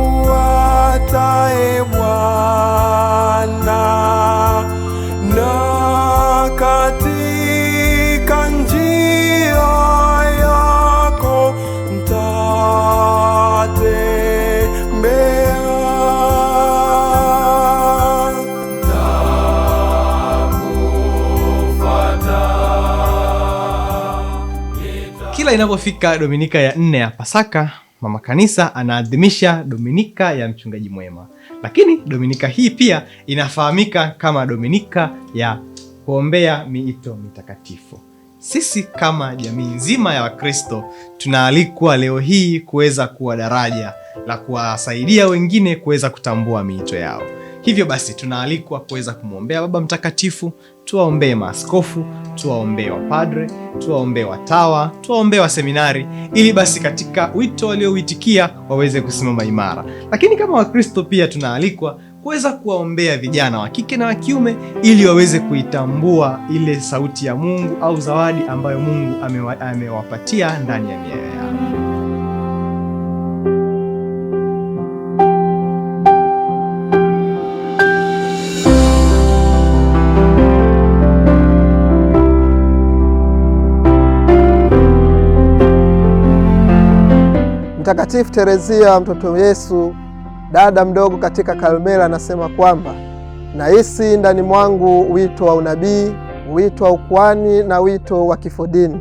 nitakufuata e Bwana, na katika njia yako nitatembea. Kila inapofika Dominika ya 4 ya Pasaka, Mama Kanisa anaadhimisha Dominika ya Mchungaji Mwema. Lakini Dominika hii pia inafahamika kama Dominika ya kuombea miito mitakatifu. Sisi kama jamii nzima ya Wakristo tunaalikwa leo hii kuweza kuwa daraja la kuwasaidia wengine kuweza kutambua miito yao. Hivyo basi tunaalikwa kuweza kumwombea Baba Mtakatifu, tuwaombee maaskofu, tuwaombee wapadre, tuwaombee watawa, tuwaombee wa seminari, ili basi katika wito waliouitikia waweze kusimama imara. Lakini kama Wakristo pia tunaalikwa kuweza kuwaombea vijana wa kike na wa kiume, ili waweze kuitambua ile sauti ya Mungu au zawadi ambayo Mungu amewapatia ndani ya mioyo yao. Mtakatifu Terezia mtoto Yesu, dada mdogo katika Karmela, anasema kwamba nahisi ndani mwangu wito wa unabii, wito wa ukuhani na wito wa kifodini,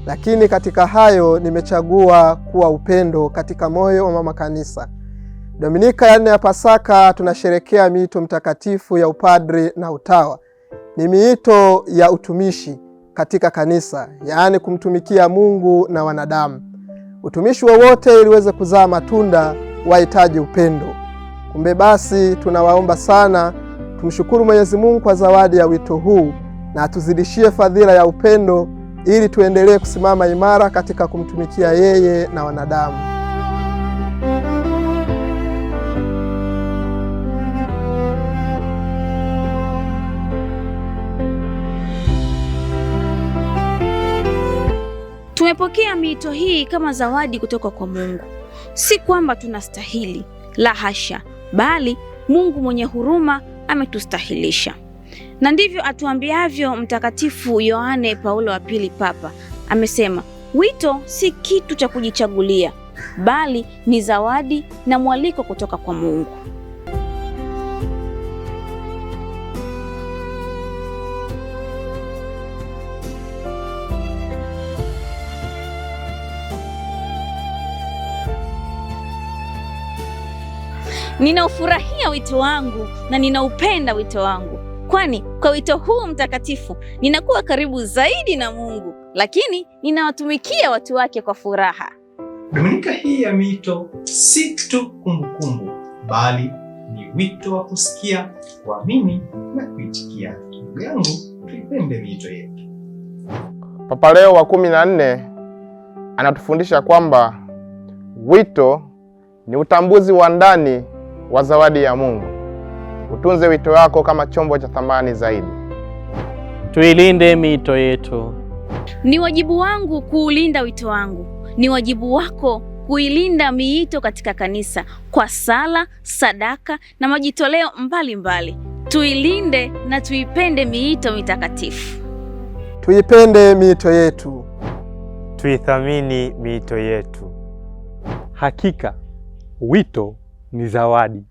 lakini katika hayo nimechagua kuwa upendo katika moyo wa Mama Kanisa. Dominika ya 4 ya Pasaka tunasherekea miito mtakatifu ya upadri na utawa. Ni miito ya utumishi katika kanisa, yaani kumtumikia Mungu na wanadamu. Utumishi wowote ili uweze kuzaa matunda wahitaji upendo. Kumbe basi tunawaomba sana tumshukuru Mwenyezi Mungu kwa zawadi ya wito huu, na atuzidishie fadhila ya upendo ili tuendelee kusimama imara katika kumtumikia yeye na wanadamu. Tumepokea miito hii kama zawadi kutoka kwa Mungu. Si kwamba tunastahili, la hasha, bali Mungu mwenye huruma ametustahilisha. Na ndivyo atuambiavyo Mtakatifu Yohane Paulo wa Pili Papa. Amesema, wito si kitu cha kujichagulia, bali ni zawadi na mwaliko kutoka kwa Mungu. Ninaufurahia wito wangu na ninaupenda wito wangu, kwani kwa wito huu mtakatifu ninakuwa karibu zaidi na Mungu, lakini ninawatumikia watu wake kwa furaha. Dominika hii ya miito si tu kumbukumbu, bali ni wito wa kusikia, kuamini na kuitikia. Ndugu yangu, tuipende miito yetu. Papa Leo wa 14 anatufundisha kwamba wito ni utambuzi wa ndani wa zawadi ya Mungu. Utunze wito wako kama chombo cha thamani zaidi. Tuilinde miito yetu. Ni wajibu wangu kuulinda wito wangu. Ni wajibu wako kuilinda miito katika kanisa kwa sala, sadaka na majitoleo mbalimbali. Tuilinde na tuipende miito mitakatifu. Tuipende miito yetu. Tuithamini miito yetu. Hakika wito ni zawadi.